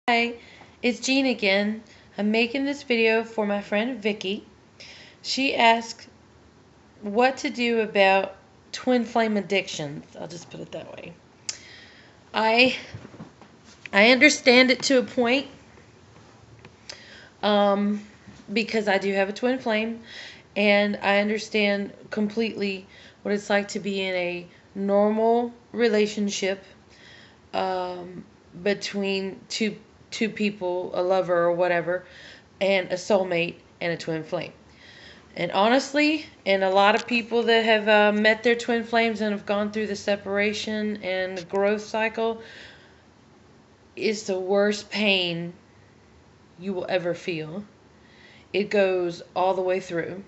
Hi, it's Jean again. I'm making this video for my friend Vicky. She asked what to do about twin flame addictions. I'll just put it that way. I understand it to a point, um, because I do have a twin flame, and I understand completely what it's like to be in a normal relationship, um, between two people, a lover or whatever, and a soulmate and a twin flame. And honestly, and a lot of people that have met their twin flames and have gone through the separation and the growth cycle, is the worst pain you will ever feel. It goes all the way through.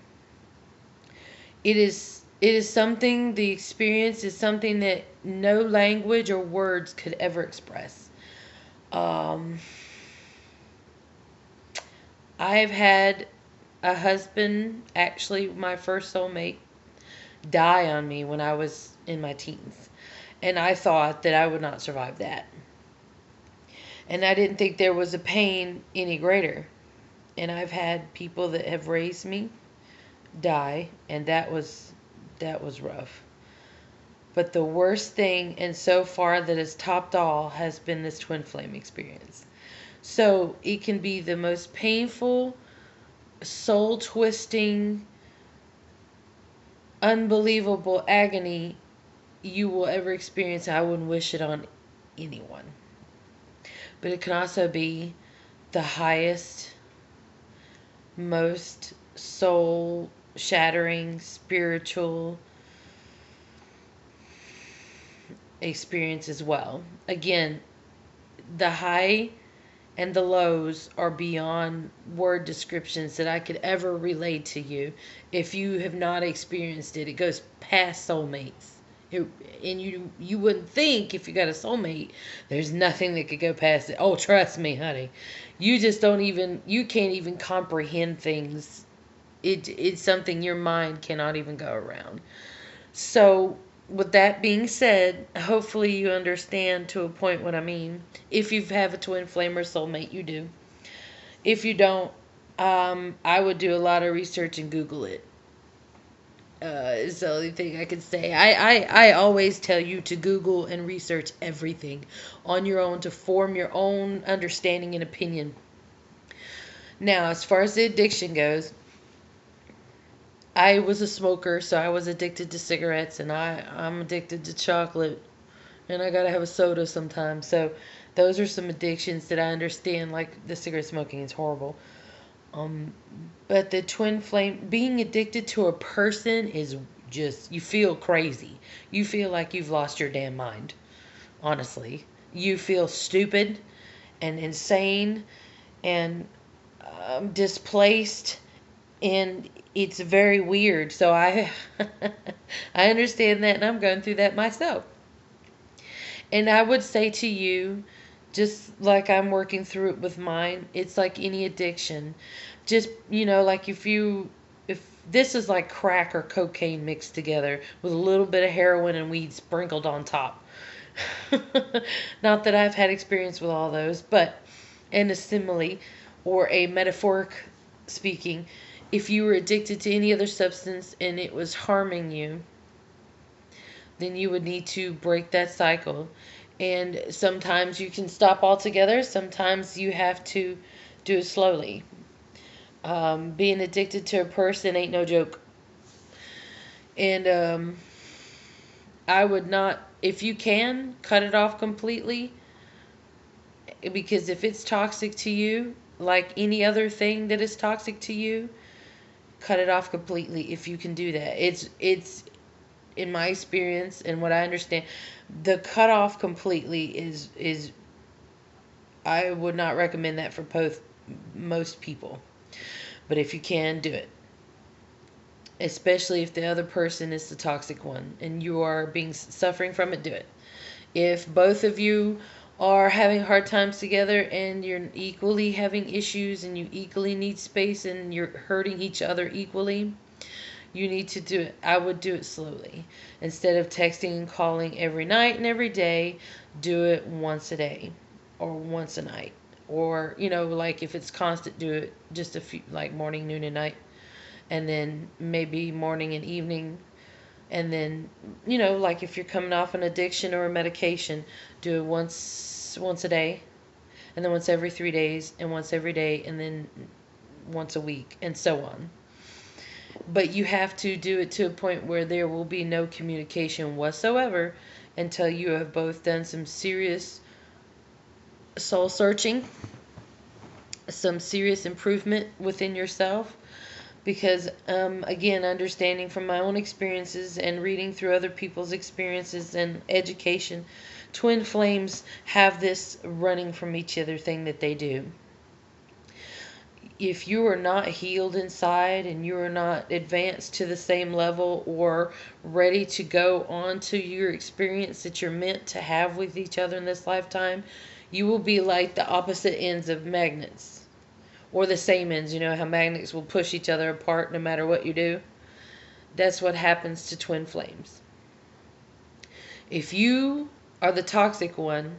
It is something, the experience is something that no language or words could ever express. Um, I've had a husband, actually my first soulmate, die on me when I was in my teens. And I thought that I would not survive that. And I didn't think there was a pain any greater. And I've had people that have raised me die, and that was rough. But the worst thing, and so far that has topped all, has been this twin flame experience. So it can be the most painful, soul twisting, unbelievable agony you will ever experience. I wouldn't wish it on anyone. But it can also be the highest, most soul shattering, spiritual experience as well. Again, the high and the lows are beyond word descriptions that I could ever relate to you. If you have not experienced it, it goes past soulmates. It, and you wouldn't think, if you got a soulmate, there's nothing that could go past it. Oh, trust me, honey. You can't even comprehend things. It's something your mind cannot even go around. So, with that being said, hopefully you understand to a point what I mean. If you have a twin flame or soulmate, you do. If you don't, I would do a lot of research and Google it. Is the only thing I can say. I always tell you to Google and research everything on your own to form your own understanding and opinion. Now, as far as the addiction goes, I was a smoker, so I was addicted to cigarettes, and I'm addicted to chocolate, and I gotta have a soda sometimes. So those are some addictions that I understand. Like the cigarette smoking is horrible. Um, but the twin flame, being addicted to a person is just, you feel crazy. You feel like you've lost your damn mind. Honestly, you feel stupid and insane and displaced, and it's very weird. So I I understand that, and I'm going through that myself. And I would say to you, just like I'm working through it with mine, it's like any addiction. Just, like if this is like crack or cocaine mixed together with a little bit of heroin and weed sprinkled on top. Not that I've had experience with all those, but in a simile or a metaphoric speaking, if you were addicted to any other substance and it was harming you, then you would need to break that cycle. And sometimes you can stop altogether, sometimes you have to do it slowly. Being addicted to a person ain't no joke. And I would not, if you can, cut it off completely. Because if it's toxic to you, like any other thing that is toxic to you, cut it off completely if you can do that. It's in my experience and what I understand, the cut off completely is I would not recommend that for most people. But if you can, do it. Especially if the other person is the toxic one and you are being suffering from it, do it. If both of you are having hard times together and you're equally having issues and you equally need space and you're hurting each other equally, you need to do it. I would do it slowly. Instead of texting and calling every night and every day, do it once a day or once a night. Or, like if it's constant, do it just a few, like morning, noon, and night. And then maybe morning and evening. And then, like if you're coming off an addiction or a medication, do it once a day, and then once every 3 days, and once every day, and then once a week, and so on. But you have to do it to a point where there will be no communication whatsoever until you have both done some serious soul searching, some serious improvement within yourself. Because, again, understanding from my own experiences and reading through other people's experiences and education, twin flames have this running from each other thing that they do. If you are not healed inside and you are not advanced to the same level or ready to go on to your experience that you're meant to have with each other in this lifetime, you will be like the opposite ends of magnets. Or the same ends, how magnets will push each other apart no matter what you do. That's what happens to twin flames. If you are the toxic one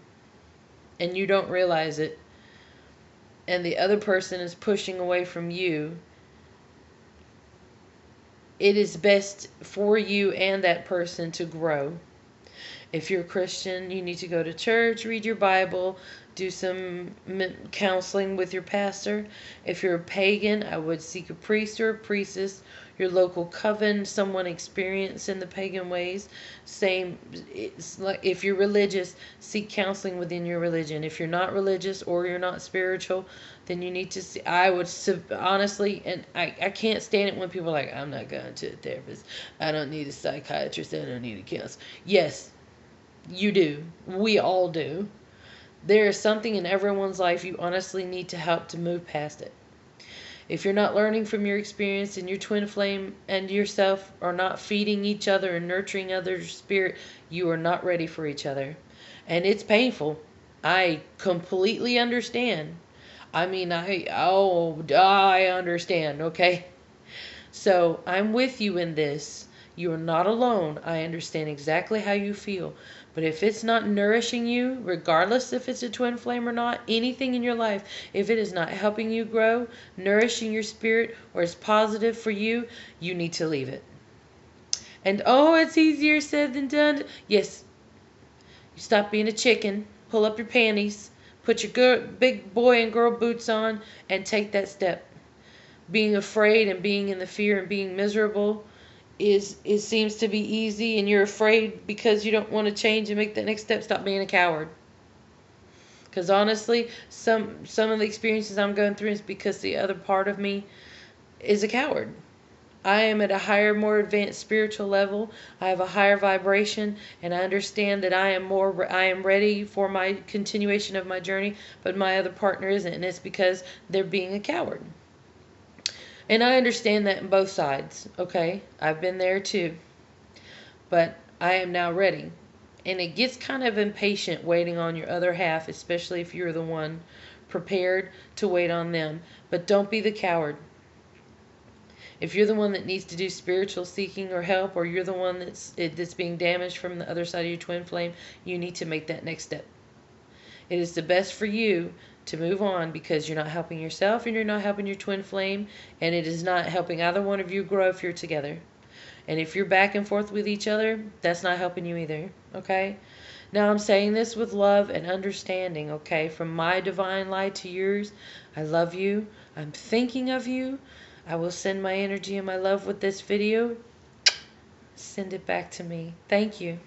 and you don't realize it, and the other person is pushing away from you, it is best for you and that person to grow. If you're a Christian, you need to go to church, read your Bible, do some counseling with your pastor. If you're a pagan, I would seek a priest or a priestess, your local coven, someone experienced in the pagan ways. Same, it's like if you're religious, seek counseling within your religion. If you're not religious or you're not spiritual, then you need to see, I would honestly, and I can't stand it when people are like, I'm not going to a therapist. I don't need a psychiatrist. I don't need a counselor. Yes, you do. We all do. There is something in everyone's life you honestly need to help to move past it. If you're not learning from your experience and your twin flame and yourself are not feeding each other and nurturing others' spirit, you are not ready for each other. And it's painful. I completely understand. I mean, I understand, okay? So I'm with you in this. You are not alone. I understand exactly how you feel. But if it's not nourishing you, regardless if it's a twin flame or not, anything in your life, if it is not helping you grow, nourishing your spirit, or is positive for you, you need to leave it. And it's easier said than done. Yes, you stop being a chicken, pull up your panties, put your big boy and girl boots on, and take that step. Being afraid and being in the fear and being miserable it seems to be easy, and you're afraid because you don't want to change and make that next step. Stop being a coward. Because honestly, some of the experiences I'm going through is because the other part of me is a coward. I am at a higher, more advanced spiritual level. I have a higher vibration, and I understand that I am ready for my continuation of my journey, but my other partner isn't, and it's because they're being a coward. And I understand that in both sides, okay? I've been there too. But I am now ready. And it gets kind of impatient waiting on your other half, especially if you're the one prepared to wait on them. But don't be the coward. If you're the one that needs to do spiritual seeking or help, or you're the one that's being damaged from the other side of your twin flame, you need to make that next step. It is the best for you to move on because you're not helping yourself and you're not helping your twin flame, and it is not helping either one of you grow if you're together. And if you're back and forth with each other, that's not helping you either, okay? Now I'm saying this with love and understanding, okay? From my divine light to yours, I love you. I'm thinking of you. I will send my energy and my love with this video. Send it back to me. Thank you.